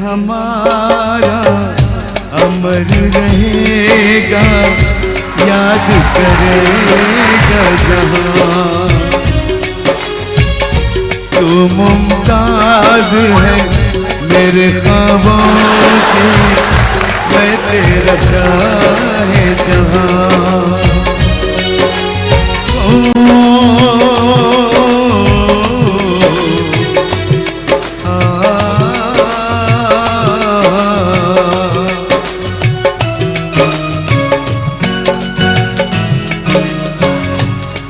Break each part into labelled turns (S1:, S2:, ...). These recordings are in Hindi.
S1: हमारा अमर रहेगा, याद करेगा जहां। तू मुमताज है मेरे ख्वाबों की, मैं तेरा शाहे जहां।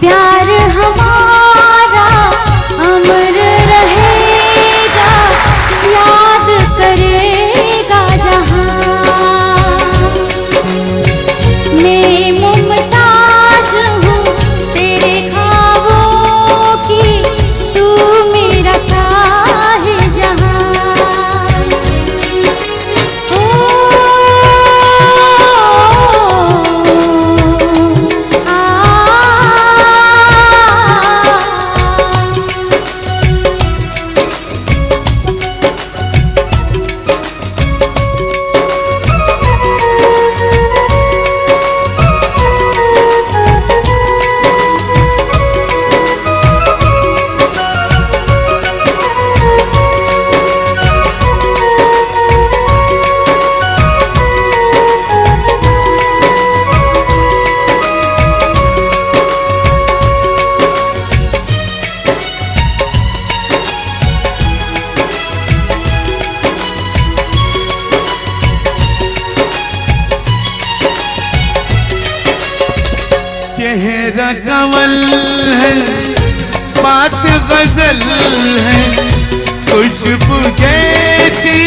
S2: प्यार हमारा अमर रहेगा, याद करेगा जहां। मैं मुमताज हूँ तेरे ख्वाबों की, तू मेरा साहिल जहां।
S1: चेहरा कमल है, बात गजल है, खुशबू जैसी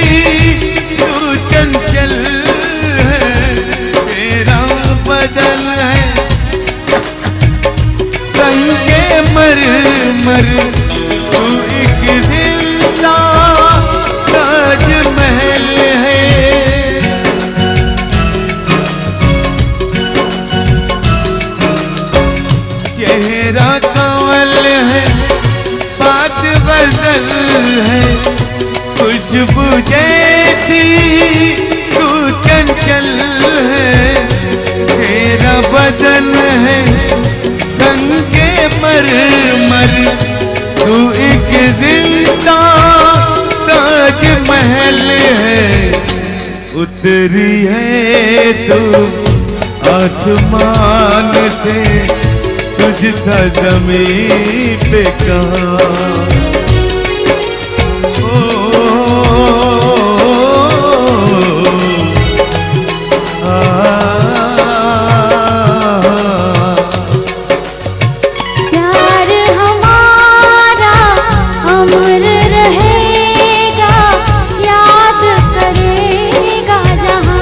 S1: तू चंचल है। तेरा बदन है संगे मरमर, तू एक जिंदा ताजमहल है। चेहरा कंवल है, बात गजल है, खुशबू जैसी तू चंचल है। तेरा बदन है संगे मरमर, तू एक जिंदा ताजमहल है। उतरी है तू आसमान से, तुझ था ज़मीं पे कहाँ।
S2: प्यार हमारा अमर रहेगा, याद करेगा जहां।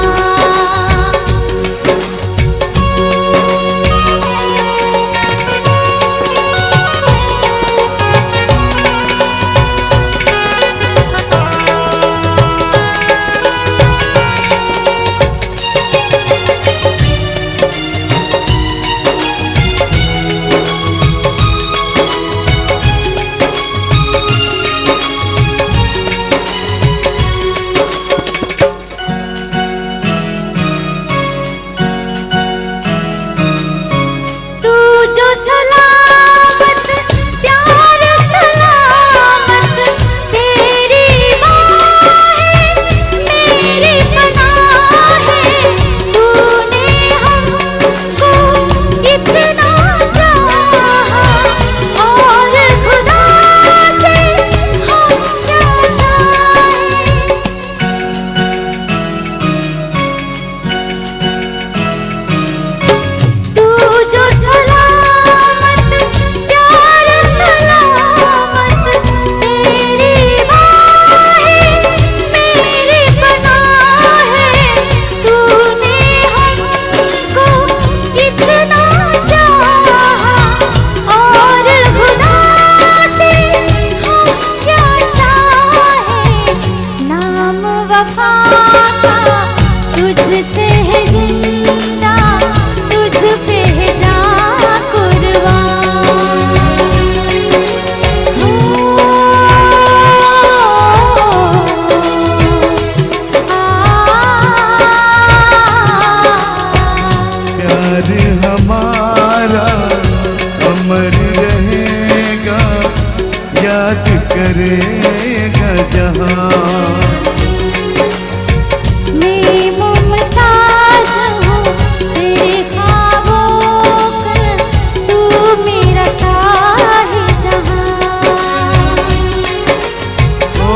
S1: रहेगा, याद करेगा जहां।
S2: मैं मुमताज हूँ तेरे ख्वाबों का, तू मेरा शाहजहां।
S1: ओ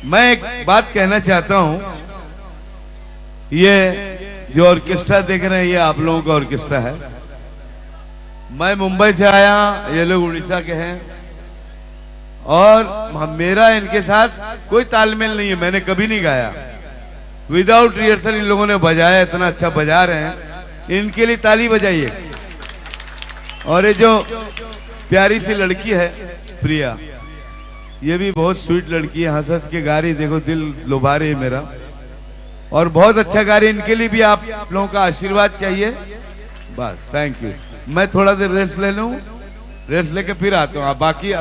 S1: मैं एक बात कहना चाहता हूं, ये जो ऑर्केस्ट्रा देख रहे हैं ये आप लोगों का ऑर्केस्ट्रा है। मैं मुंबई से आया, ये लोग उड़ीसा के हैं, और मेरा इनके साथ कोई तालमेल नहीं है। मैंने कभी नहीं गाया, विदाउट रिहर्सल इन लोगों ने बजाया, इतना अच्छा बजा रहे हैं, इनके लिए ताली बजाइए। और ये जो प्यारी सी लड़की है प्रिया, ये भी बहुत स्वीट लड़की है, हंस हंस के गा रही, देखो दिल लुभा रही है मेरा, और बहुत अच्छा गा रही है। इनके लिए भी आप लोगों का आशीर्वाद चाहिए बस। Thank you. मैं थोड़ा देर रेस्ट ले लूं, रेस्ट लेके फिर आता हूँ। आप बाकी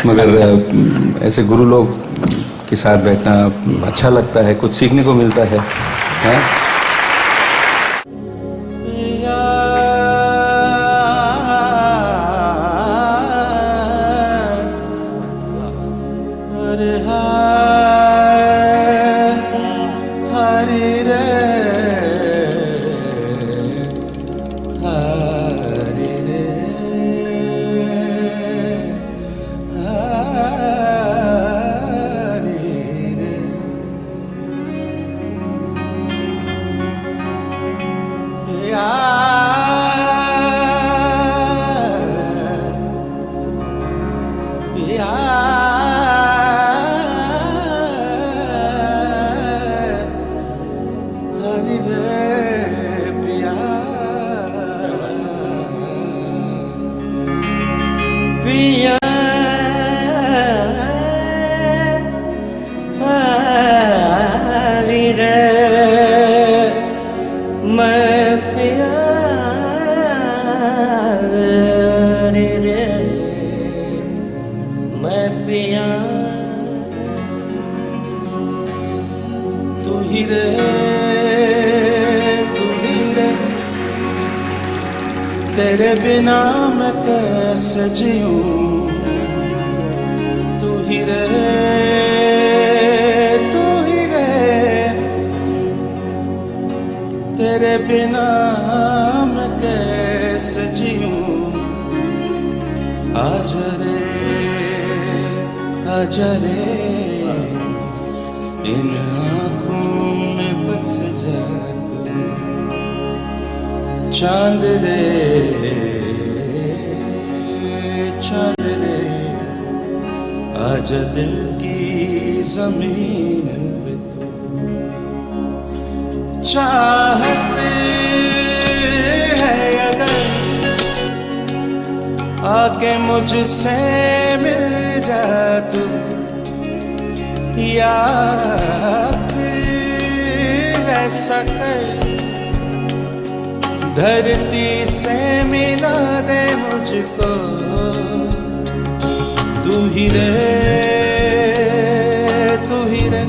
S3: मगर ऐसे गुरु लोग के साथ बैठना अच्छा लगता है, कुछ सीखने को मिलता है, हाँ?
S4: तेरे बिना मैं कैसे जीऊं, तू ही रहे, तू ही रहे। तेरे बिना मैं कैसे जीऊं, आजा रे, आजा रे, इन आँखों में बस जा तू, चांद रे, चांद रे, आजा दिल की जमीन पे तू। चाहते है अगर आके मुझसे मिल जा तू, या फिर ऐसा कर धरती से मिला दे मुझको, तू ही रहे, तू ही रहे।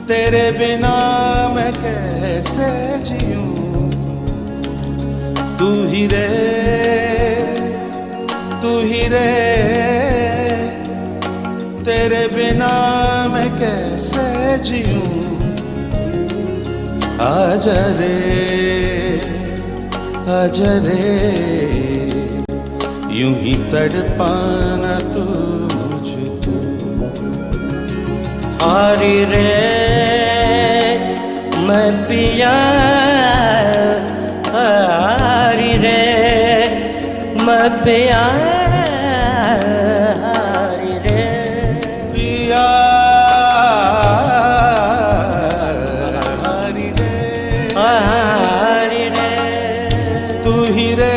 S4: तेरे बिना मैं कैसे जीऊं, तू ही रहे, तू ही रहे। तेरे बिना मैं कैसे जीऊं, आजा रे, आजा रे, यूं ही तड़पाना तू मुझको।
S5: हारी रे मैं पिया, हारी रे मैं पिया, हारी रे
S4: पिया, तू ही रे,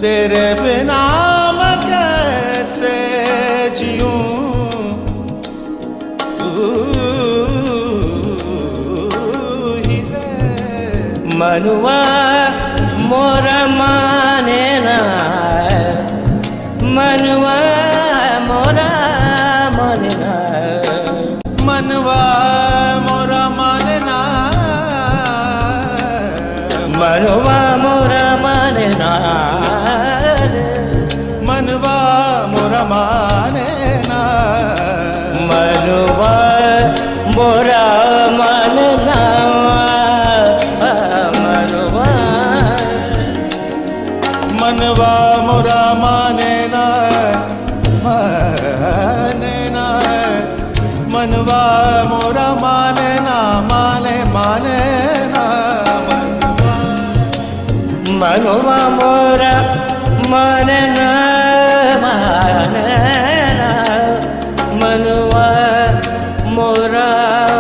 S4: तेरे बिना मैं कैसे जीऊं, तू ही दे।
S5: मनुआ मोरा माने ना, मनुआ मोरा माने ना,
S4: मनवा मोरा माने ना,
S5: मनुआ मोरा माने ना,
S4: मनवा मोरा माने ना,
S5: मनुआ मोरा माने ना, मनुआ
S4: मनवा मोरा माने ना, माने ना, मनवा मोरा माने ना, माने माने ना,
S5: मनुआ मोरा माने ना, माने ना, मनुआ मोरा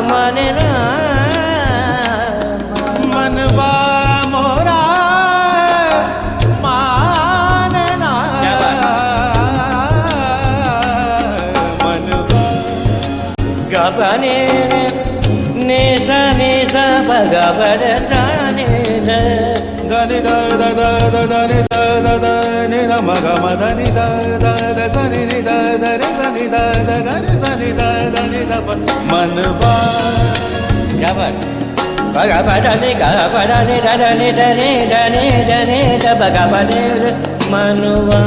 S5: माने ना,
S4: मनवा मोरा माने ना, मनवा
S5: गबने ने सा भगवद साने
S4: धनि द द द द धनि द द द नि ध म ग म धनि द द द स नि नि द ध रि स नि द द ग रि स नि द ध नि ध प मनवा
S5: जबर भगवदने गबने धने धने धने धने ध भगवने मनुआ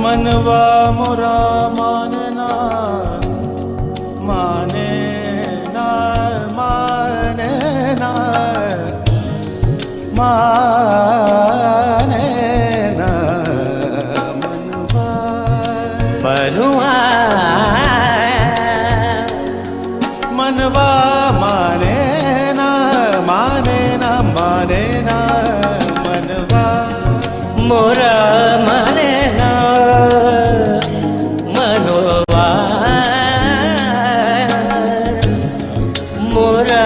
S4: मनवा मोरा माने ना, माने ना, माने ना, माने ना, मनवा
S5: मनुआ
S4: मनवा माने ना, माने ना, माने ना, मनवा
S5: मोरा माने ना, मनुआ मोरा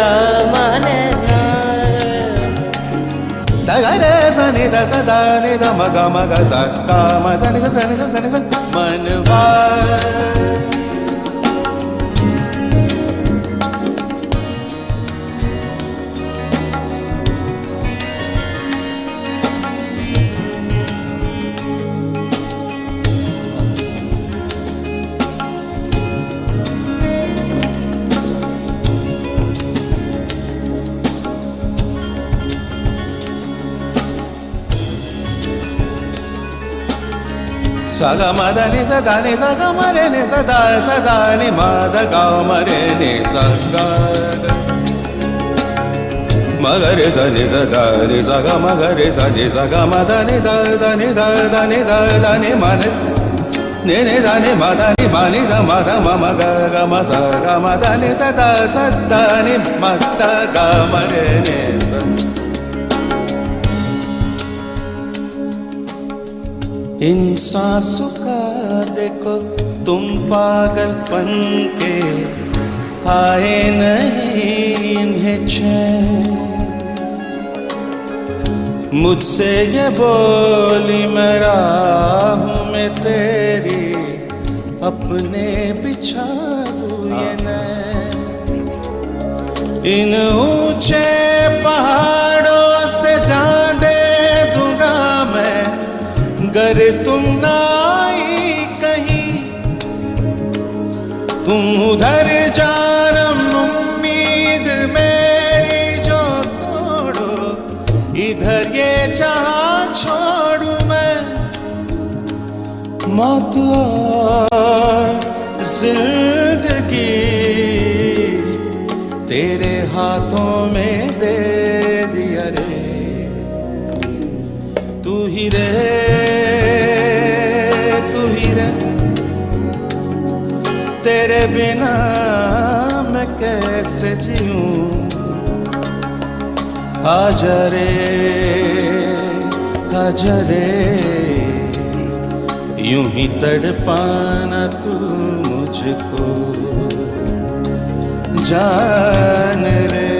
S5: माने ना,
S4: द ग रे स नि द स द नि द म ग म ग स ग म ध नि स ध नि स ध नि स मनवा सा ग म ध नि स ध नि स ग म रे नि स ध नि म ध ग म रे नि स ग म ग रे स नि स ध नि स ग म ग रे स नि स ग म ध नि ध ध नि ध ध नि ध ध नि म नि नि ध नि म ध नि म नि ध म ध म म ग ग म स ग म ध नि स ध नि म ध ग म रे नि स। इन सांसों का देखो तुम पागलपन के आए नहीं इन्हें चैन, मुझसे ये बोली मैं राहों में तेरी अपने बिछा दूं ये नैन, इन ऊंचे पहाड़ों से जान दे दूंगा मैं, गर तुम ना आई कहीं, तुम उधर जानम उम्मीद मेरी जो तोड़ो, इधर ये जहां छोड़ू मैं, मौत और जिंदगी तेरे हाथों में दे दिया रे, तू ही रे, तू ही रे, तेरे बिना मैं कैसे जीऊं, आजा रे, आजा रे, यूं ही तड़पाना तू मुझको, जान रे,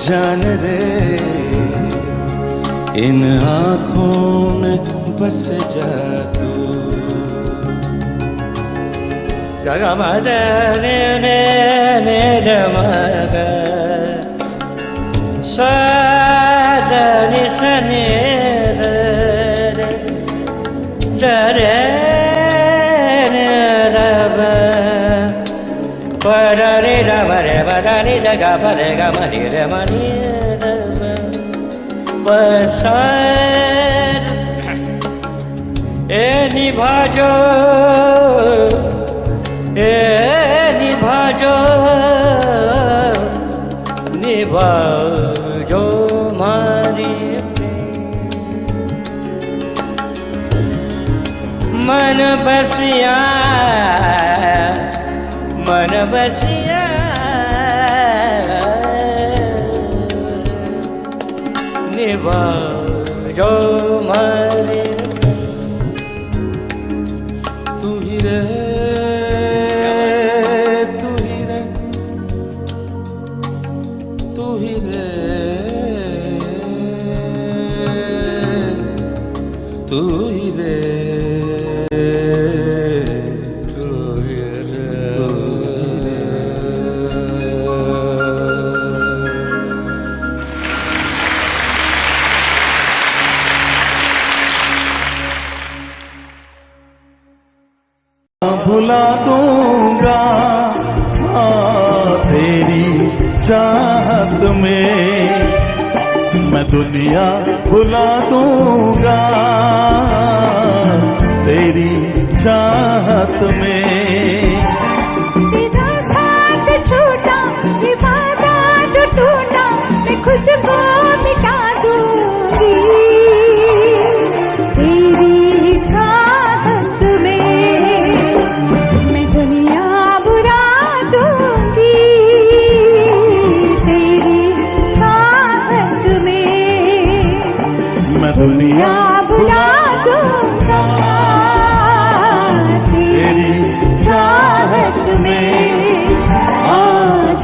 S4: जान रे, इन आँखों में बस जा तू।
S5: गा गा मा दा ने दा मा गा सा दा नि सा ने दा रे दा रे ने दा ba pa da re da ba re ba da ni da ga ba re ga ma ni re ma ni da ba ba sa e निभाजो निभाजो मारी मन बसिया निभाजो मारी
S4: तू ही रे तू ही रे तू ही रे तू ही रे
S6: भुला दूंगा तेरी चाहत में, मैं दुनिया भुला दूंगा तेरी चाहत में।
S2: तेरा साथ छूटा ये वादा जो टूटा मैं खुद को मिटा दूंगी तेरी चाहत में, मैं दुनिया बुरा दूंगी तेरी चाहत में,
S6: मैं दुनिया
S2: बुला दूंगा
S6: तेरी चाहत में,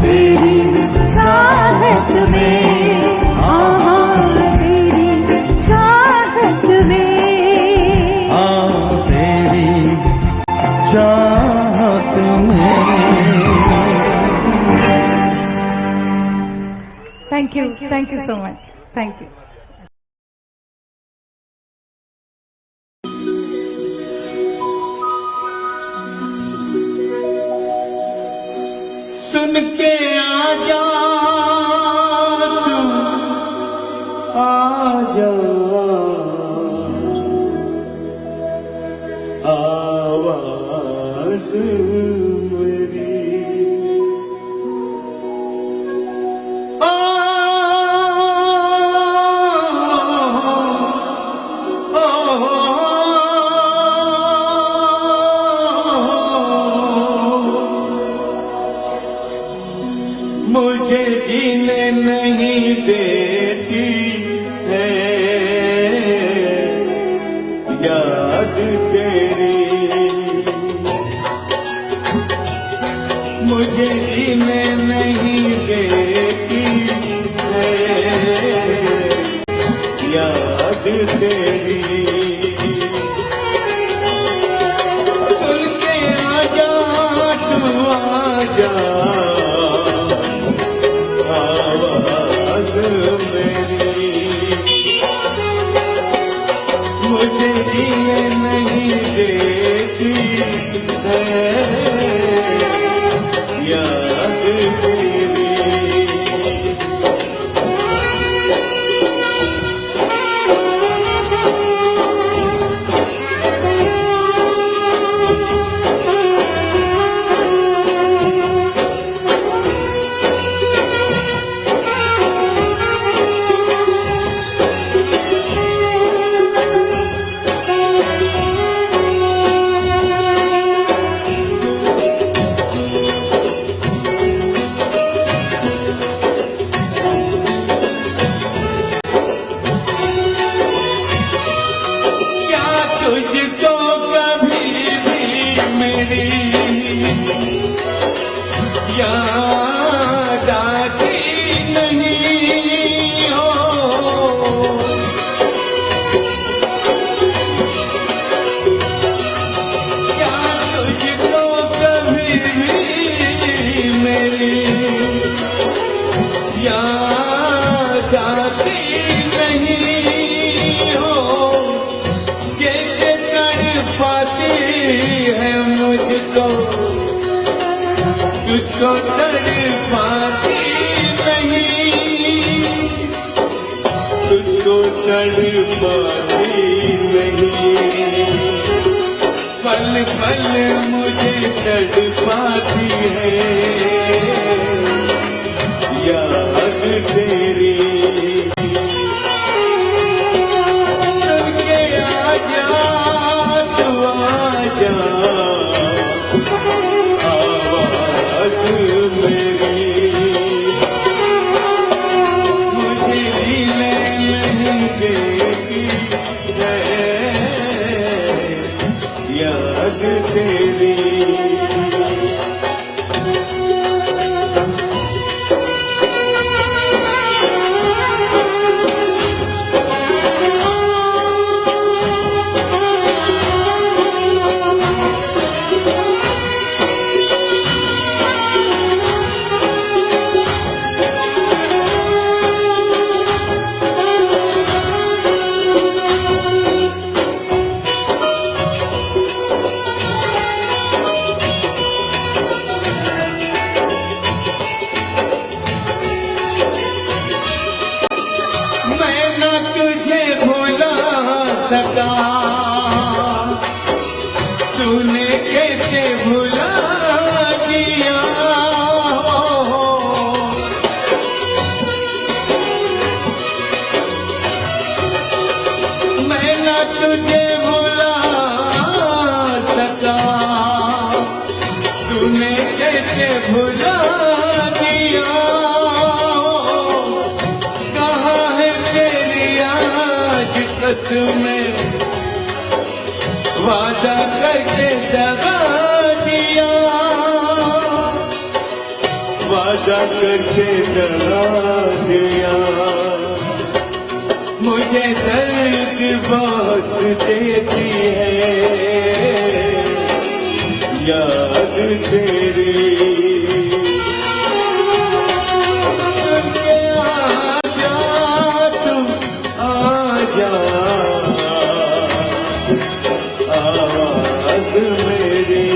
S2: तेरी चाहत में, तेरी चाहत में,
S6: तेरी चाहत में।
S2: Thank you so much. Thank you.
S6: सुन के आजा आजा आवाज़ मेरी मुझे जीने नहीं देती है याद तेरी, मुझे जीने नहीं देती है याद तेरी। सुन के आजा तू आजा आवाज़ मेरी, मुझे जीने नहीं देती है याद तेरी। तुझको कभी भी मेरी याद आती नहीं हो, तुझको तड़पाती नहीं, तुझको तड़पाती नहीं, पल पल मुझे तड़पाती है याद तेरी। करके आजा तू आजा, आवाज़ मेरी मुझे हिले नहीं देती है याद तेरी। सका तूने कैसे भुला दिया, मैं ना तुझे भुला सका, तूने कैसे भुला दिया। कहाँ है तेरी आज कसमें, वादा करके दगा दिया, वादा करके दगा दिया। मुझे दर्द बहुत देती है याद तेरी। आजा तू आजा, आवाज़ मेरी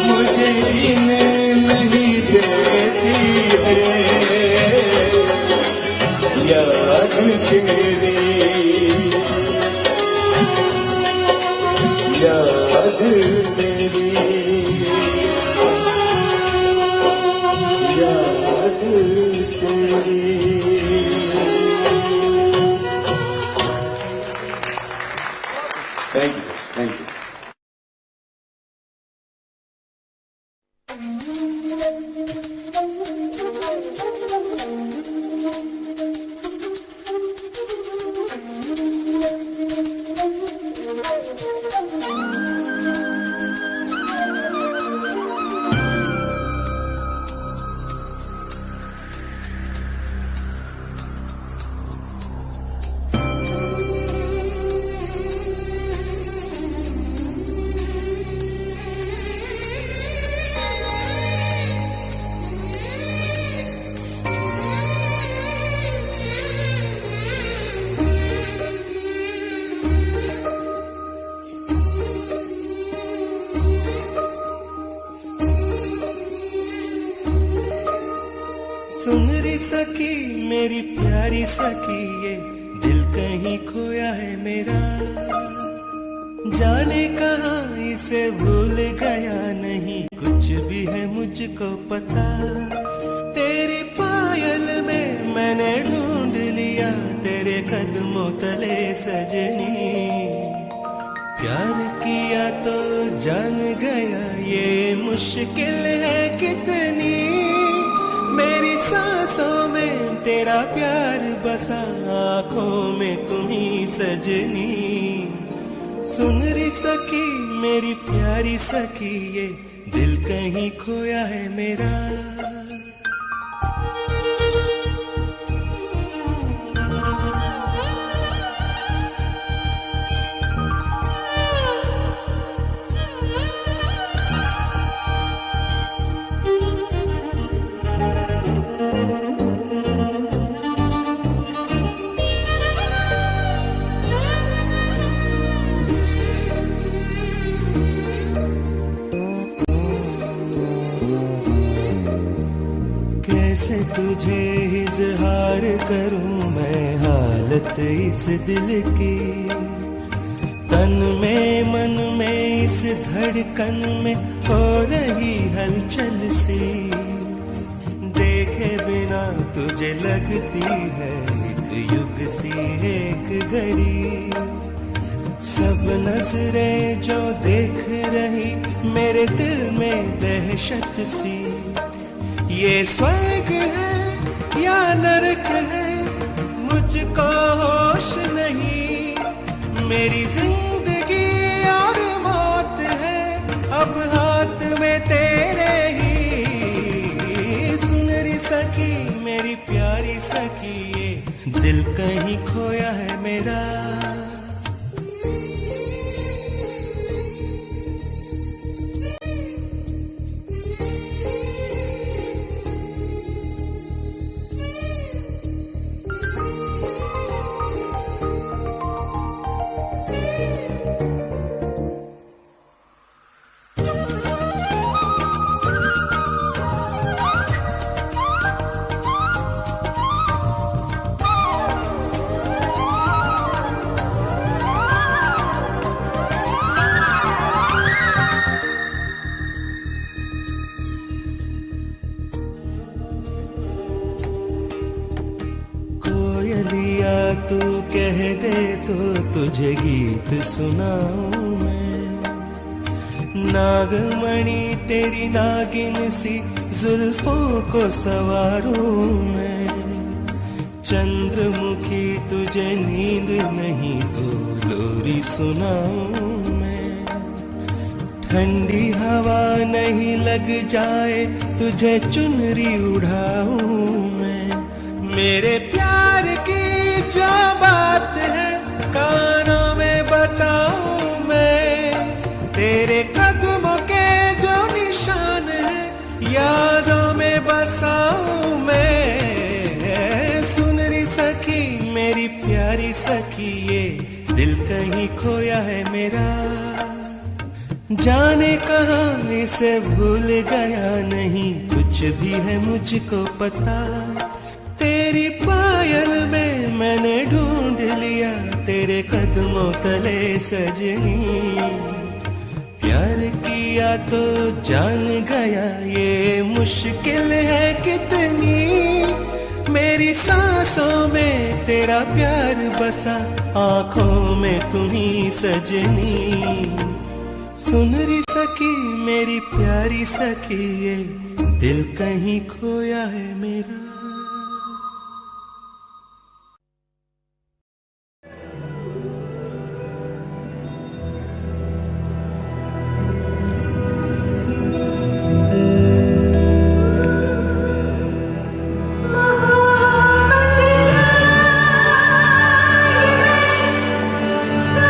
S6: मुझे जीने नहीं देती है याद तेरी, याद तेरी, याद तेरी। Thank you. Thank you.
S7: सुन री सखी मेरी प्यारी सखी, ये दिल कहीं खोया है मेरा, जाने कहाँ इसे भूल गया नहीं कुछ भी है मुझको पता। तेरी पायल में मैंने ढूंढ लिया तेरे कदमों तले सजनी, प्यार किया तो जान गया ये मुश्किल है कितनी। मेरी सांसों में तेरा प्यार बसा, आँखों में तुम्ही सजनी। सुन री सखी मेरी प्यारी सखी, ये दिल कहीं खोया है मेरा। तुझे इजहार करूं मैं हालत इस दिल की। तन में मन में इस धड़कन में हो रही हलचल सी। देखे बिना तुझे लगती है एक युग सी एक घड़ी। सब नजरें जो देख रही मेरे दिल में दहशत सी। ये स्वर्ग है या नरक है मुझको होश नहीं। मेरी जिंदगी और मौत है अब हाथ में तेरे ही। सुन री सखी मेरी प्यारी सखी ये दिल कहीं खोया है मेरा। तू कह दे तो तुझे गीत सुनाऊं मैं। नागमणि तेरी नागिन सी जुल्फों को संवारूं मैं। चंद्रमुखी तुझे नींद नहीं तो लोरी सुनाऊं मैं। ठंडी हवा नहीं लग जाए तुझे चुनरी उड़ाऊं मैं। मेरे प्यार की जो बात है कानों में बताऊं मैं। तेरे कदमों के जो निशान है यादों में बसाऊं मैं। सुन री सखी मेरी प्यारी सखी ये दिल कहीं खोया है मेरा। जाने कहाँ इसे भूल गया नहीं कुछ भी है मुझको पता। तेरी पायल में मैंने ढूंढ लिया तेरे कदमों तले सजनी। प्यार किया तो जान गया ये मुश्किल है कितनी। मेरी सांसों में तेरा प्यार बसा आंखों में तुम्ही सजनी। सुन री सखी मेरी प्यारी सखी ये दिल कहीं खोया है मेरा।
S2: सा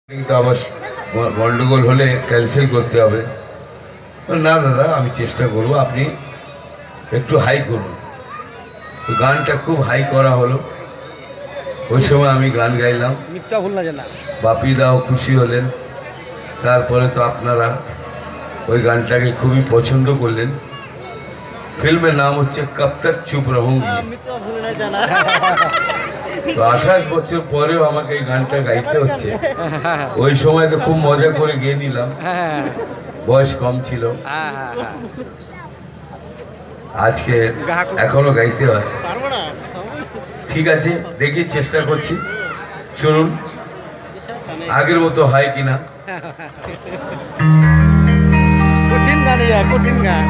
S1: কিন্তু আবার গন্ডগোল হলে ক্যান্সেল করতে হবে। না দাদা, আমি চেষ্টা করব, আপনি একটু হাই করুন। গানটা খুব হাই করা হলো, ওই সময় আমি গান গাইলাম, বাপিদাও খুশি হলেন। তারপরে তো আপনারা ওই গানটাকে খুবই পছন্দ করলেন। ফিল্মের নাম হচ্ছে কব তক চুপ রহুঙ্গি। তো 28 বছর পরেও আমাকে এই গানটা গাইতে হচ্ছে। ওই সময় তো খুব মজা করে গেয়ে নিলাম, বয়স কম ছিল। আজকে এখনো গাইতে হয়। ঠিক আছে, দেখি, চেষ্টা করছি। শুনুন আগের মতো হয় কিনা।
S5: কঠিন গান, কঠিন গান।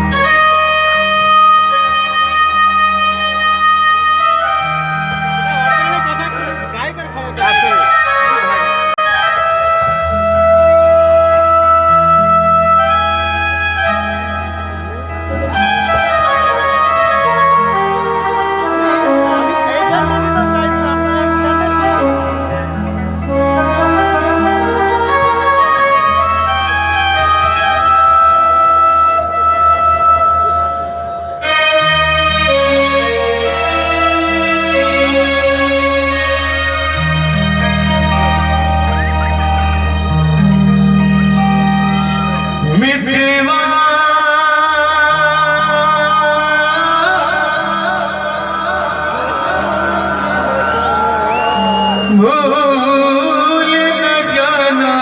S1: भूल न जाना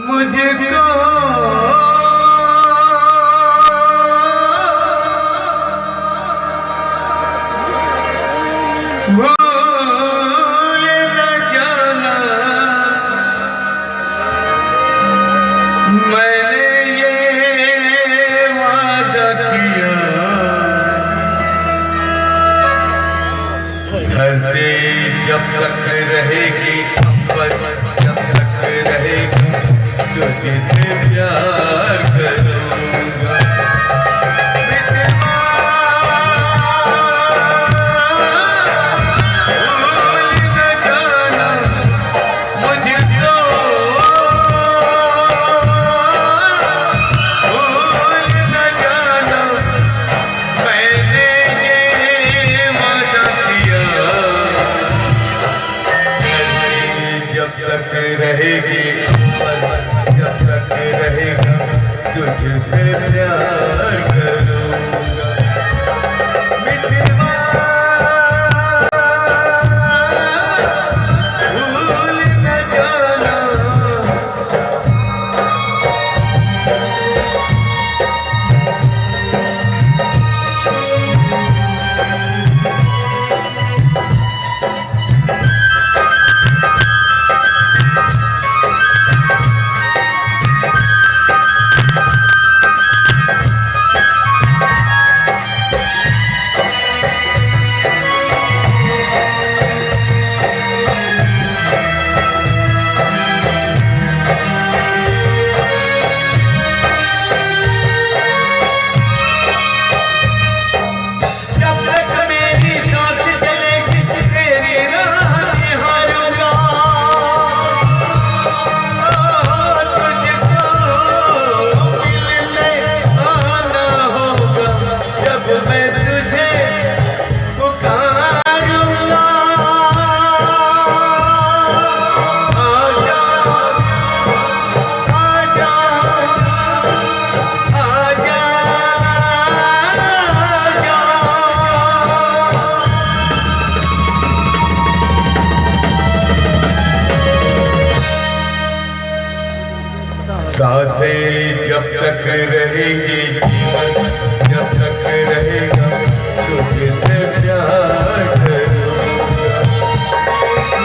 S1: मुझको, भूल न जाना मैंने ये वादा किया धरती जब तक रहेगी, अंबर जब तक रहेगा, तुझसे प्यार करूंगा। रहेगी जब तक रहेगा, तुझसे प्यार करूंगा। मिठवा भूल न जाना, सांसें जब तक रहेंगी, जीवन जब तक रहेगा, तुझसे प्यार करूंगा।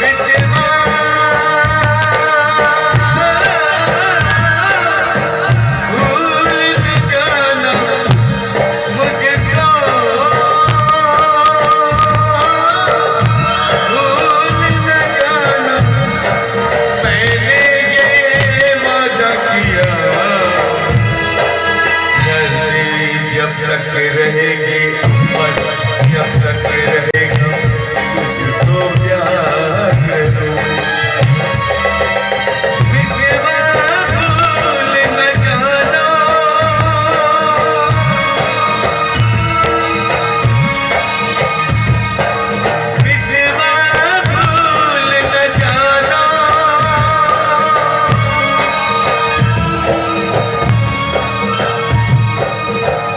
S1: मिटवा भूल न जाना मुझको, भूल न जाना मैंने ये वादा किया। जब तक रहेगी, अंबर जब तक रहेगा, तुझको प्यार करूंगा। मिटवा भूल न जाना, मिटवा भूल न जाना,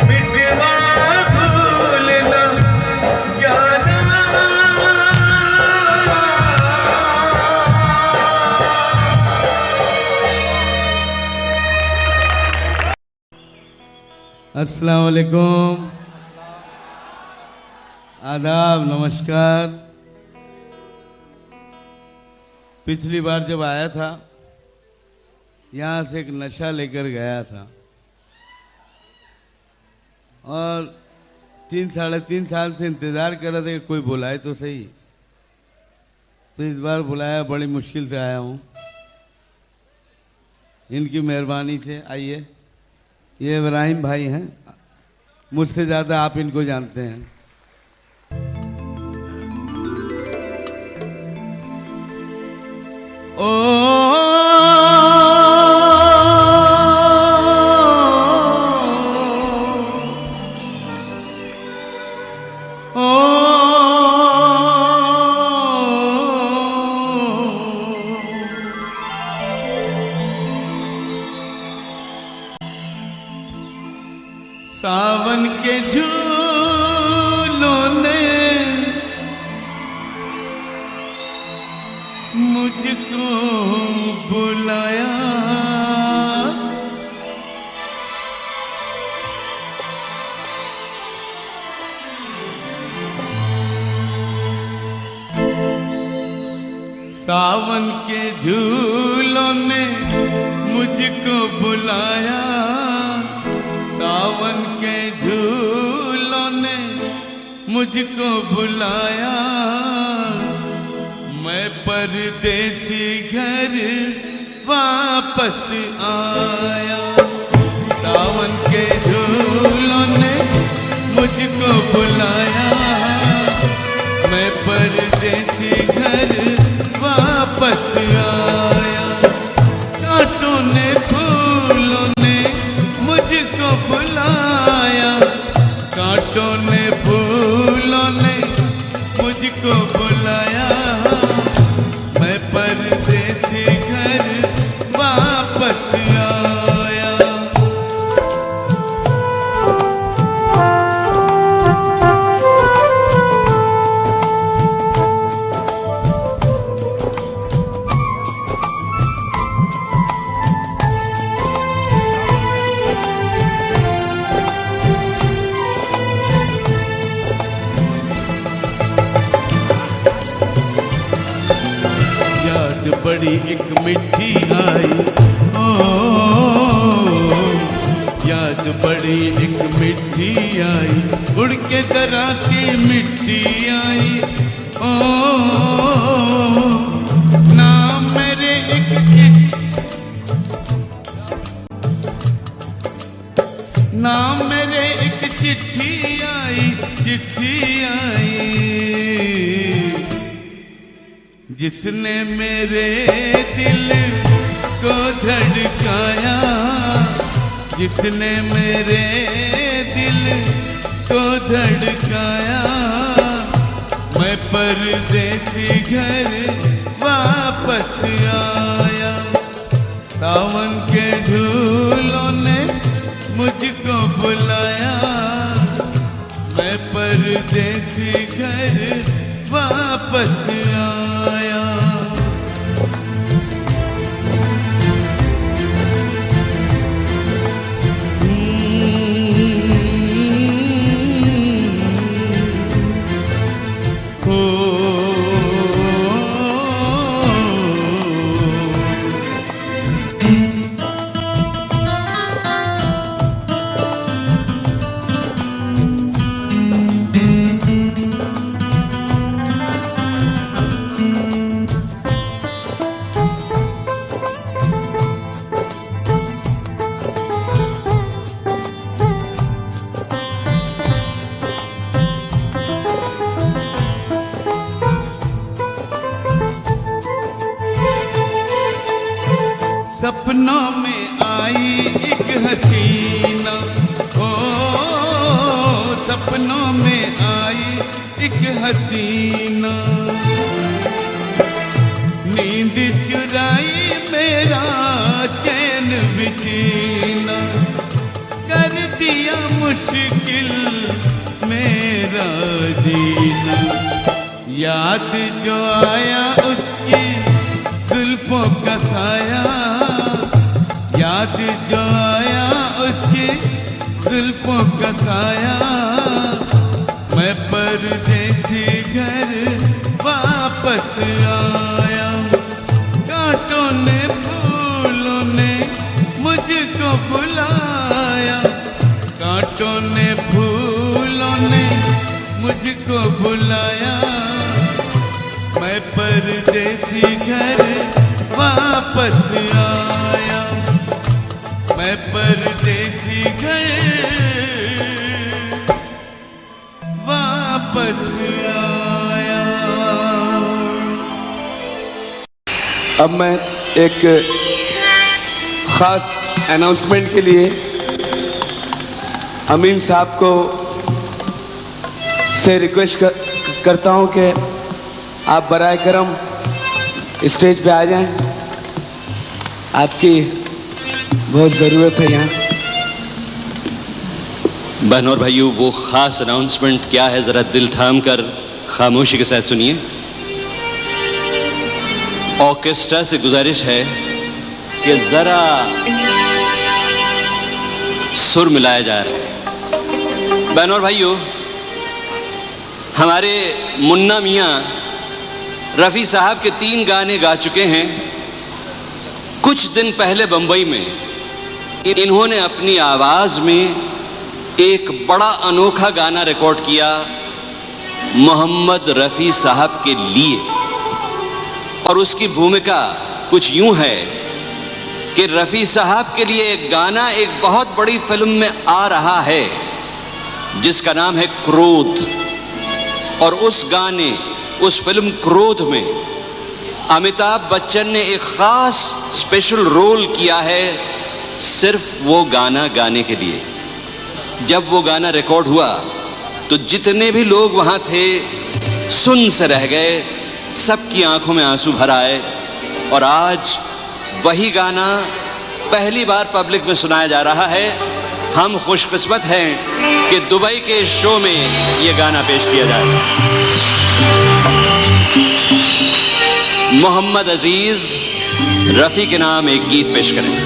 S1: मिटवा भूल न जाना। अस्सलाम वालेकुम, आदाब, नमस्कार। पिछली बार जब आया था, यहाँ से एक नशा लेकर गया था और 3-3.5 साल से इंतज़ार कर रहे थे कि कोई बुलाए तो सही। तो इस बार बुलाया, बड़ी मुश्किल से आया हूँ, इनकी मेहरबानी से। आइए, ये इब्राहिम भाई हैं, मुझसे ज़्यादा आप इनको जानते हैं। सावन के झूलों ने मुझको बुलाया, सावन के झूलों ने मुझको बुलाया, सावन के झूलों ने मुझको बुलाया। मैं परदेसी घर वापस आया, सावन के झूलों ने मुझको बुलाया। मैं परदेसी घर वापस आया, कांटों ने फूलों ने मुझको बुलाया, कांटों ने फूलों ने मुझको बुलाया। मैं परदेसी घर वापस आया। बड़ी एक मिट्टी आई, ओ याद बड़ी एक मिट्टी आई, उड़ के जरा सी मिट्टी आई। ओ नाम मेरे एक नाम मेरे एक चिट्ठी आई, चिट्ठी आई, जिसने मेरे दिल को धड़काया, जिसने मेरे दिल को धड़काया। मैं परदेसी घर वापस आया, सावन के झूलों ने मुझको बुलाया। मैं परदेसी घर वापस आया। सपनों में आई एक हसीना, ओ सपनों में आई एक हसीना, नींद चुराई मेरा चैन बिछीना, कर दिया मुश्किल मेरा जीना। याद जो आया उसकी जुल्फों का साया, याद जो आया उसकी जुल्फों का साया। मैं परदेसी घर वापस आया, कांटों ने फूलों ने मुझको बुलाया, कांटों ने फूलों ने मुझको बुलाया। मैं परदेसी घर वापस आया, मैं परदेसी घर वापस आया।
S8: अब मैं एक खास अनाउंसमेंट के लिए अमीन साहब को से रिक्वेस्ट करता हूं कि आप बराए करम स्टेज पे आ जाएं, आपकी बहुत ज़रूरत है यहाँ।
S9: बहनों और भाइयों, वो खास अनाउंसमेंट क्या है, जरा दिल थाम कर खामोशी के साथ सुनिए। ऑर्केस्ट्रा से गुजारिश है कि जरा सुर मिलाया जा रहा है। बहनों और भाइयों, हमारे मुन्ना मियाँ रफ़ी साहब के 3 गाने गा चुके हैं। कुछ दिन पहले बंबई में इन्होंने अपनी आवाज़ में एक बड़ा अनोखा गाना रिकॉर्ड किया मोहम्मद रफ़ी साहब के लिए। और उसकी भूमिका कुछ यूं है कि रफ़ी साहब के लिए एक गाना एक बहुत बड़ी फिल्म में आ रहा है जिसका नाम है क्रोध। और उस गाने, उस फिल्म क्रोध में अमिताभ बच्चन ने एक खास स्पेशल रोल किया है सिर्फ वो गाना गाने के लिए। जब वो गाना रिकॉर्ड हुआ तो जितने भी लोग वहां थे सुन से रह गए, सबकी आंखों में आंसू भर आए। और आज वही गाना पहली बार पब्लिक में सुनाया जा रहा है। हम खुशकिस्मत हैं कि दुबई के शो में ये गाना पेश किया जाए। मोहम्मद अजीज रफ़ी के नाम एक गीत पेश करें।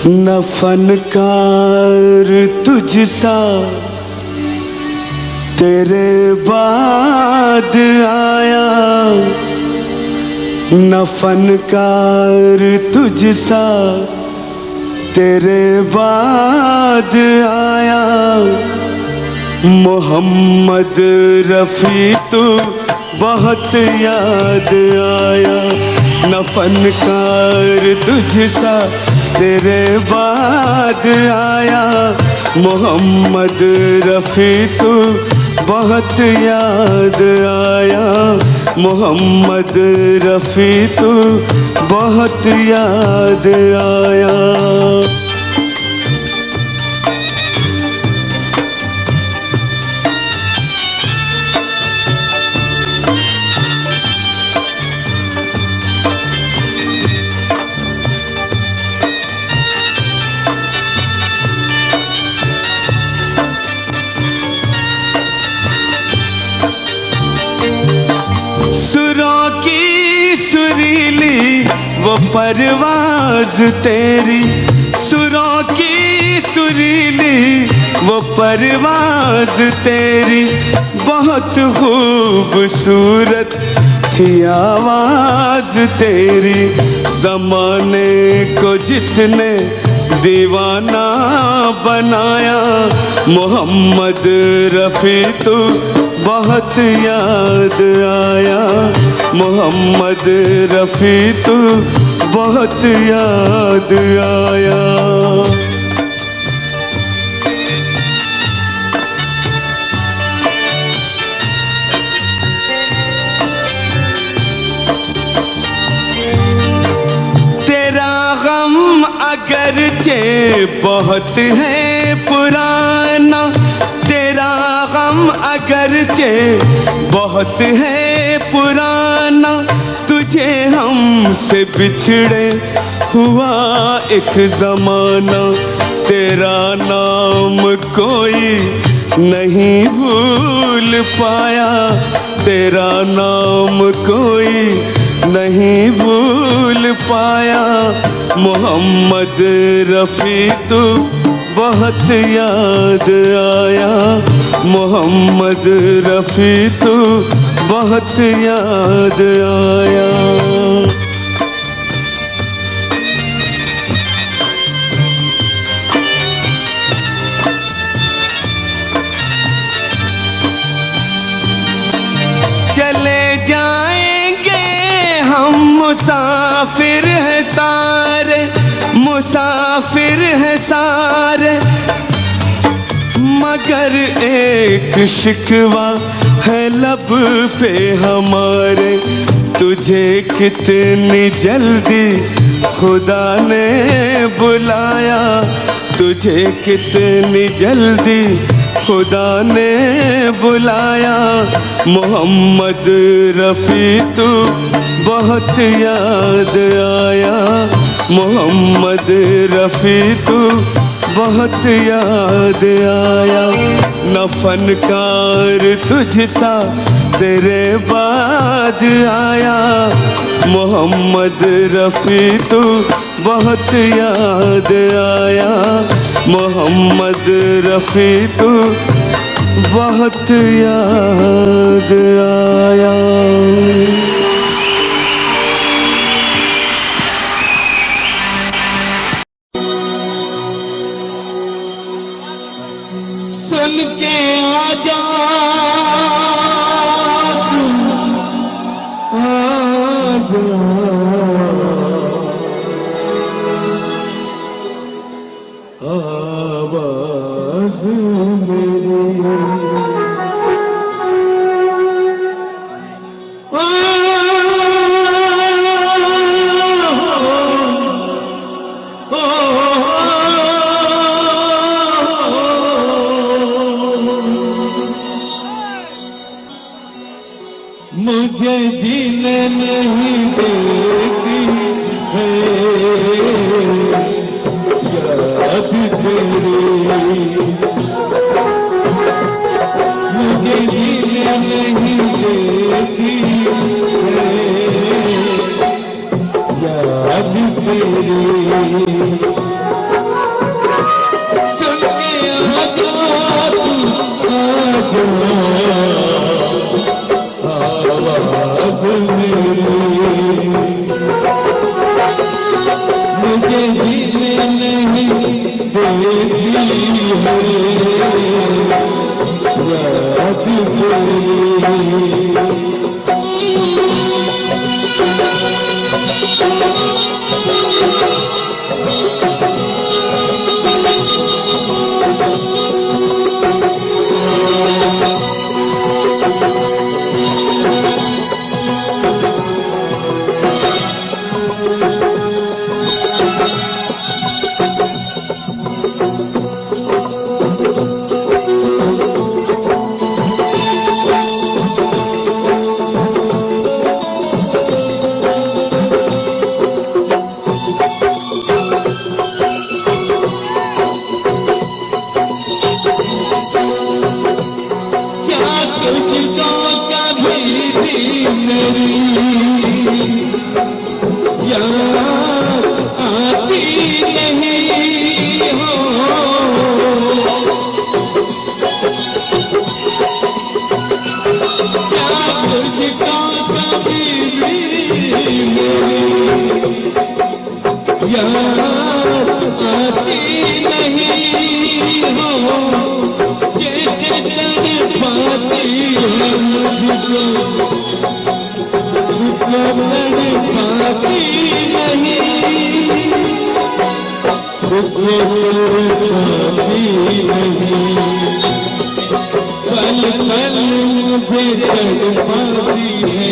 S8: न फनकार तुझसा तेरे बाद आया, न फनकार तुझसा तेरे बाद आया। मोहम्मद रफ़ी तू बहुत याद आया, न फनकार तुझसा तेरे बाद आया। मोहम्मद रफ़ी तू बहुत याद आया, मोहम्मद रफ़ी तू बहुत याद आया। वो परवाज़ तेरी, सुरों की सुरीली वो परवाज़ तेरी, बहुत खूबसूरत थी आवाज़ तेरी। ज़माने को जिसने दीवाना बनाया, मोहम्मद रफ़ी तू बहुत याद आया, मोहम्मद रफ़ी तू बहुत याद आया। तेरा गम अगरचे बहुत है पुराना, तेरा गम अगरचे बहुत है पुराना, तुझे हमसे बिछड़े हुआ एक ज़माना। तेरा नाम कोई नहीं भूल पाया, तेरा नाम कोई नहीं भूल पाया। मोहम्मद रफ़ी तू बहुत याद आया, मोहम्मद रफ़ी तू बहुत याद आया। चले जाएंगे हम मुसाफिर हैं सारे, मुसाफिर हैं सारे, मगर एक शिकवा है लब पे हमारे। तुझे कितनी जल्दी खुदा ने बुलाया, तुझे कितनी जल्दी खुदा ने बुलाया। मोहम्मद रफ़ी तू बहुत याद आया, मोहम्मद रफ़ी तू बहुत याद आया। न फनकार तुझसा तेरे बाद आया, मोहम्मद रफ़ी तू बहुत याद आया, मोहम्मद रफ़ी तू
S10: बहुत याद आया।
S11: सुन के आजा आवाज मेरी मुझे जीने नहीं देती है याद तेरी, मुझे जीने नहीं देती है याद तेरी। सुन के आजा तू आवाज मेरी, मुझे जीने नहीं देती है याद तुझको कभी भी मेरी याद आती नहीं हो, क्या तुझको कभी भी मेरी याद आती नहीं हो, जैसे तड़पाती है मुझको तड़पाती नहीं, तड़पाती नहीं, पल पल मुझे तड़पाती है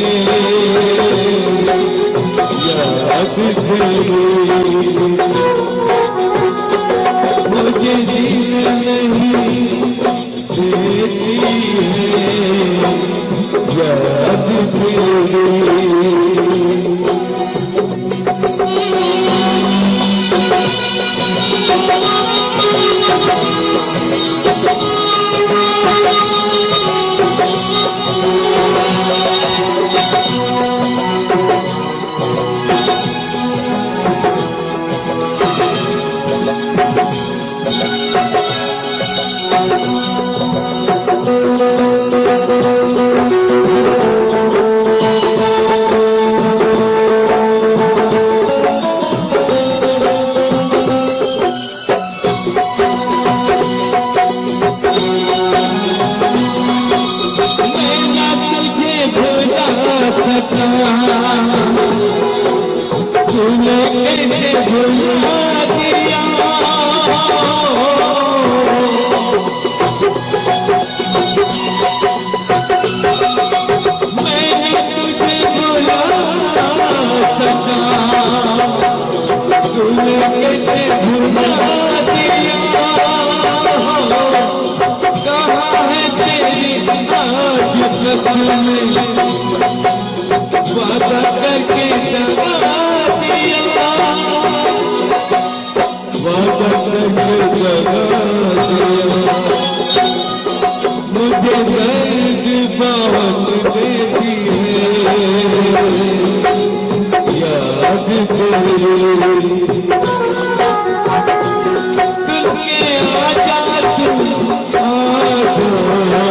S11: याद तेरी, मुझे जीने नहीं देती है याद तेरी। तूने कैसे भुला दिया, मैंने तुझे भुला सका, तूने कैसे भुला दिया, कहाँ है तेरी आज कसम, वादा करके जगा दिया, वादा करके जगा दिया, मुझे दर्द बहुत देती है याद तेरी। सुन के आजा तू आजा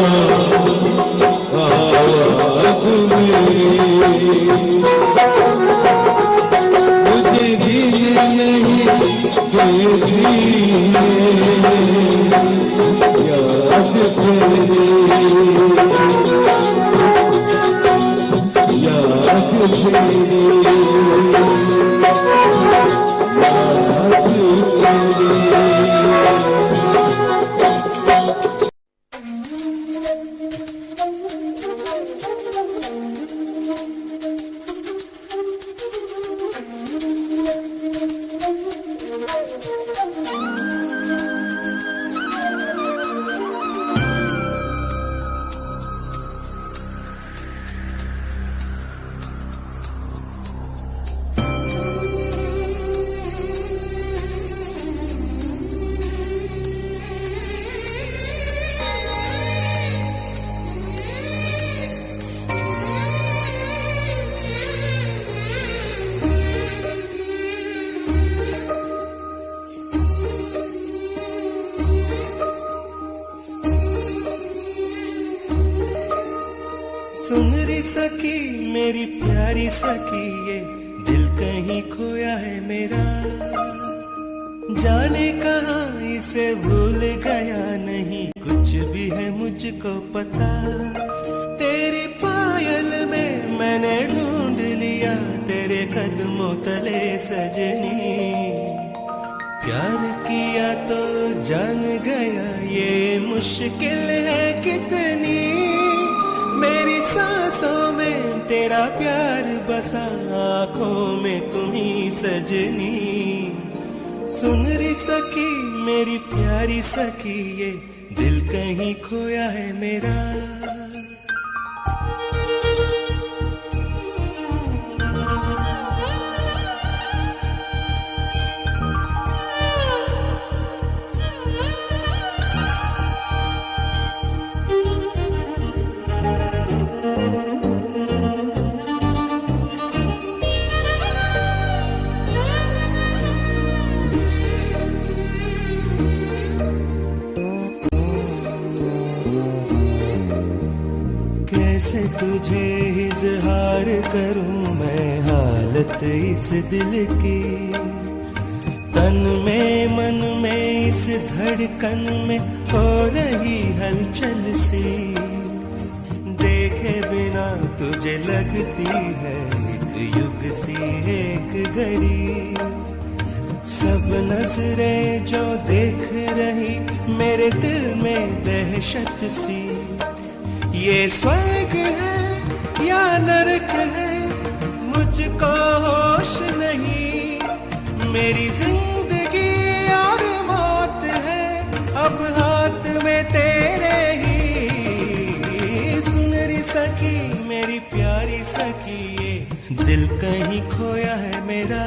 S7: सुन रे सखी मेरी प्यारी सखी, ये दिल कहीं खोया है मेरा, जाने कहाँ इसे भूल गया नहीं, कुछ भी है मुझको पता। तेरी पायल में मैंने ढूंढ लिया तेरे कदमों तले सजनी, प्यार किया तो जान गया ये मुश्किल है कितनी, मेरी सांसों में तेरा प्यार बसा, आंखों में तुम्ही सजनी। सुन री सखी मेरी प्यारी सखी, ये दिल कहीं खोया है मेरा। कैसे तुझे इजहार करूं मैं हालत इस दिल की, तन में मन में इस धड़कन में हो रही हलचल सी, देखे बिना तुझे लगती है एक युग सी एक घड़ी, सब नजरें जो देख रही मेरे दिल में दहशत सी, ये स्वर्ग है या नरक है मुझको होश नहीं, मेरी जिंदगी और मौत है अब हाथ में तेरे ही। सुन री सखी मेरी प्यारी सखी, ये दिल कहीं खोया है मेरा।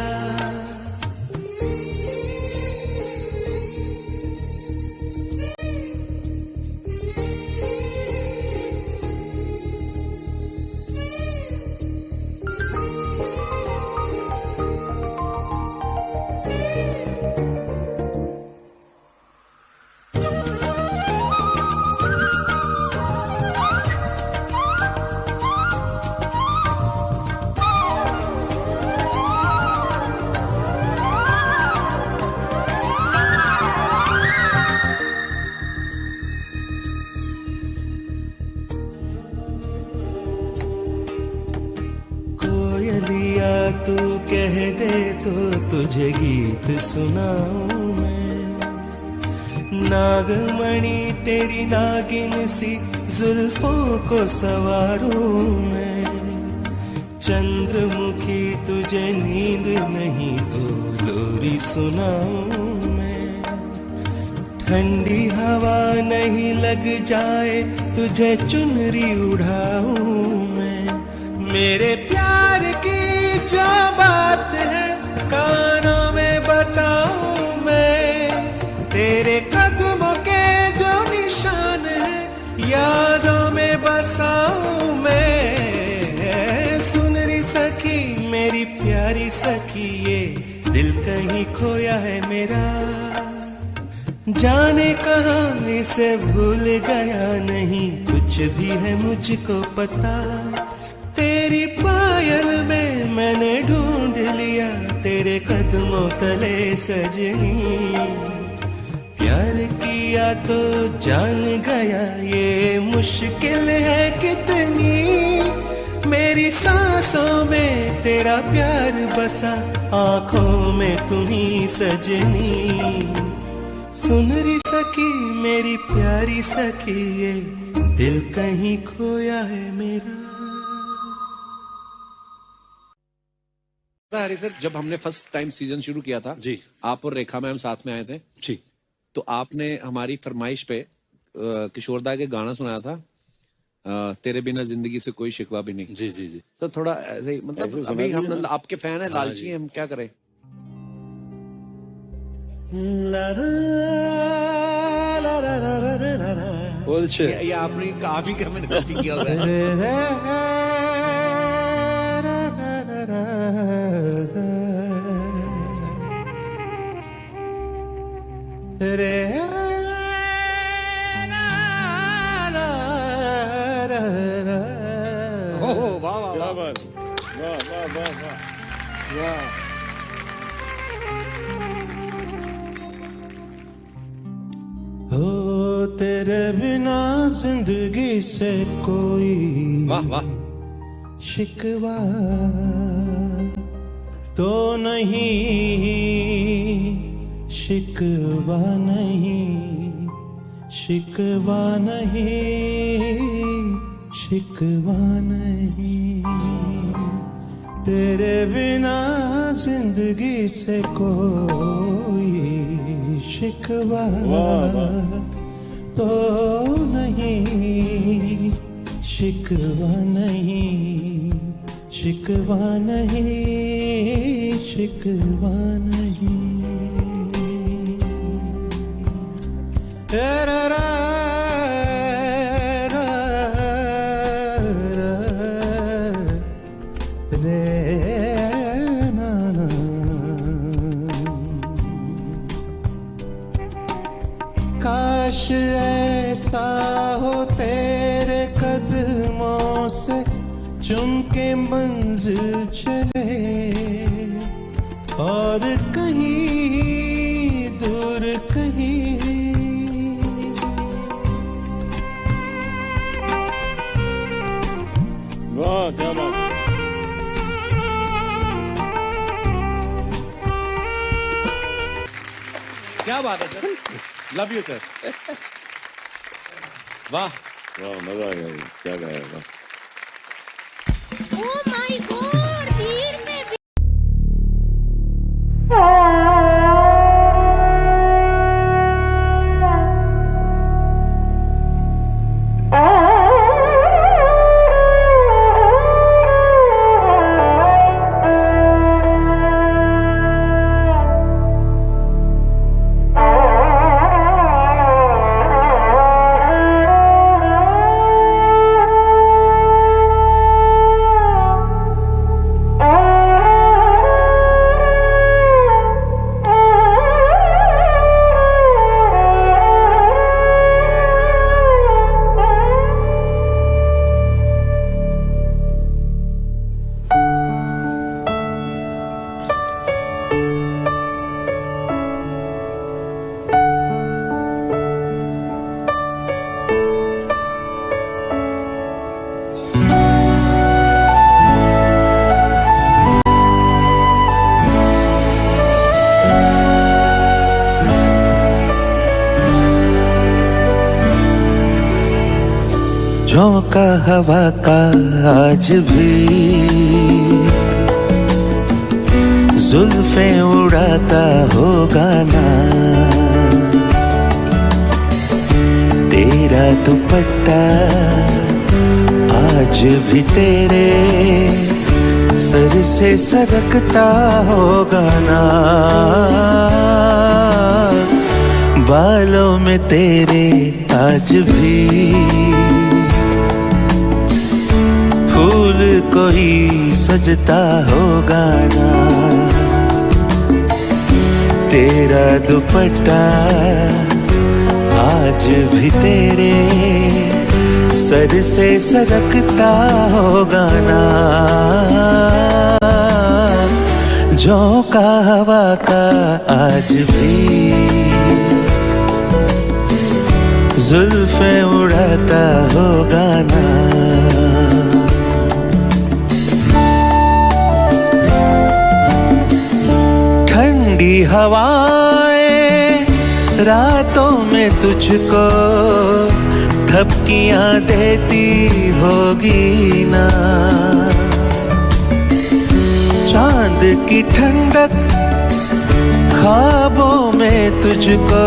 S7: तू कह दे तो तुझे गीत सुनाऊं मैं, नागमणि तेरी नागिन सी जुल्फों को संवारूं मैं, चंद्रमुखी तुझे नींद नहीं तो लोरी सुनाऊं मैं, ठंडी हवा नहीं लग जाए तुझे चुनरी उड़ाऊं मैं, मेरे प्यार की जो बात है कानों में बताऊं मैं, तेरे कदमों के जो निशान है यादों में बसाऊं मैं। सुन री सखी मेरी प्यारी सखी, ये दिल कहीं खोया है मेरा, जाने कहाँ इसे भूल गया नहीं, कुछ भी है मुझको पता। तेरी पायल में मैंने ढूंढ लिया तेरे कदमों तले सजनी, प्यार किया तो जान गया ये मुश्किल है कितनी, मेरी सांसों में तेरा प्यार बसा, आंखों में तुम्ही सजनी। सुन री सखी मेरी प्यारी सखी, ये दिल कहीं खोया है मेरा।
S12: हरी सर, जब हमने फर्स्ट टाइम सीजन शुरू किया था जी, आप और रेखा मैम साथ में आए थे जी, तो आपने हमारी फरमाइश पे किशोरदा के गाना सुनाया था, तेरे बिना जिंदगी से कोई शिकवा भी नहीं। जी जी जी। तो थोड़ा ऐसे ही, मतलब अभी हम आपके फैन हैं, लालची हैं, हम क्या करें। ये आपने काफी मैंने कॉपी किया हुआ है।
S7: हो तेरे बिना जिंदगी से कोई
S12: वाह वाह
S7: शिकवा तो नहीं, शिकवा नहीं, शिकवा नहीं, शिकवा नहीं। तेरे बिना जिंदगी से कोई शिकवा तो नहीं, शिकवा नहीं, शिकवा नहीं, शिकवा नहीं। काश ऐसा हो तेरे कदमों से चुम के मंजिल चले, और कहीं दूर कहीं
S11: वाह क्या बात।
S12: क्या बात है सर, लव यू सर। वाह
S11: वाह मजा आ गया, क्या गाया। वाह
S13: Oh my God, भीड़ में
S7: झोंका हवा का आज भी जुल्फें उड़ाता होगा ना, तेरा दुपट्टा आज भी तेरे सर से सरकता होगा ना, बालों में तेरे आज भी फूल कोई सजता होगा ना, तेरा दुपट्टा आज भी तेरे सर से सरकता होगा ना, झोंका हवा का आज भी जुल्फे उड़ाता हो गाना। ठंडी हवाएं रातों में तुझको थपकियां देती होगी ना। चांद की ठंडक ख्वाबों में तुझको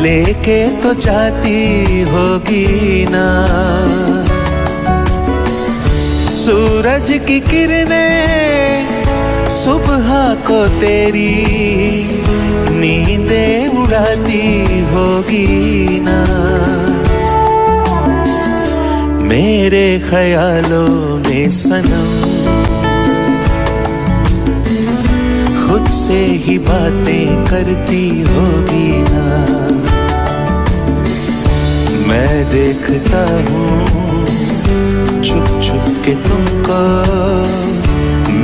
S7: लेके तो जाती होगी ना। सूरज की किरणें सुबह को तेरी नींदें उड़ाती होगी ना। मेरे ख्यालों में सनम खुद से ही बातें करती होगी ना। मैं देखता हूँ छुप छुप के तुमको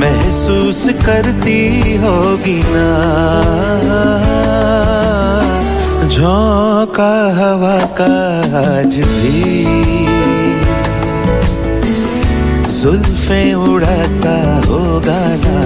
S7: महसूस करती होगी ना। झोंका हवा का आज भी जुल्फे उड़ाता होगा ना।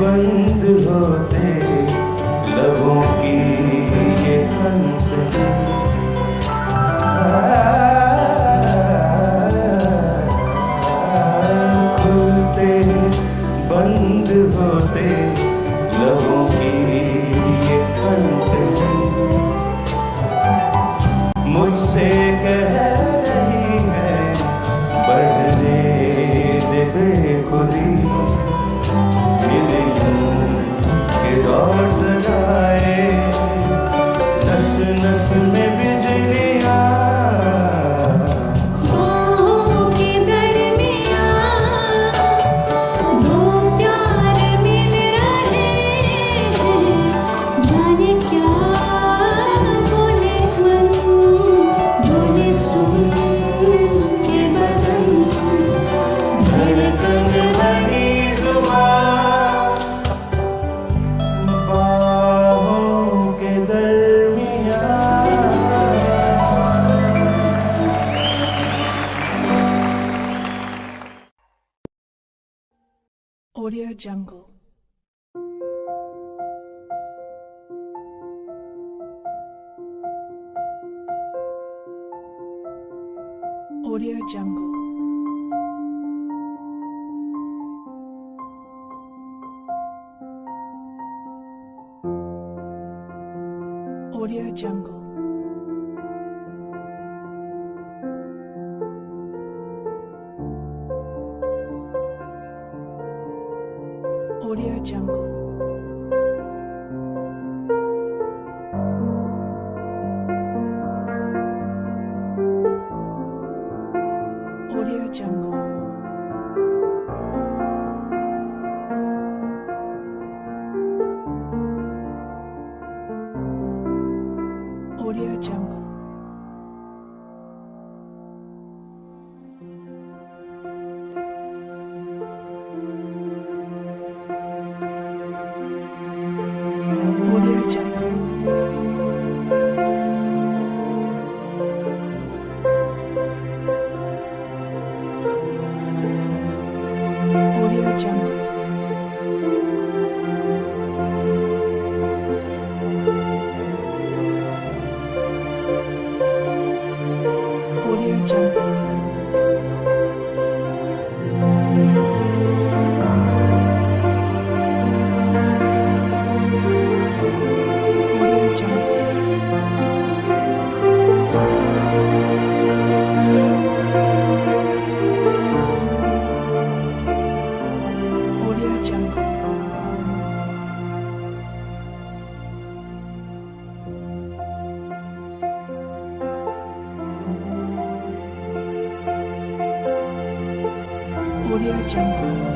S14: बंद होते लबों की ये अंत खुलते बंद होते लबों की ये अंत मुझसे कह रही है बढ़ने दे बेखुदी लौट आए नस नस में बिजलियां
S2: के दरमियां दो प्यार मिल रहे हैं जाने क्या बोले मन बोले सुन के बदन धड़कन भरी जुबान
S15: Audio Jungle. Audio Jungle. Audio Jungle. Audio Jungle. Audio Jungle. Audio Jungle. Audio Jungle. Audio Jungle. Audio Jungle. Audio Jungle. Audio Jungle. Audio Jungle.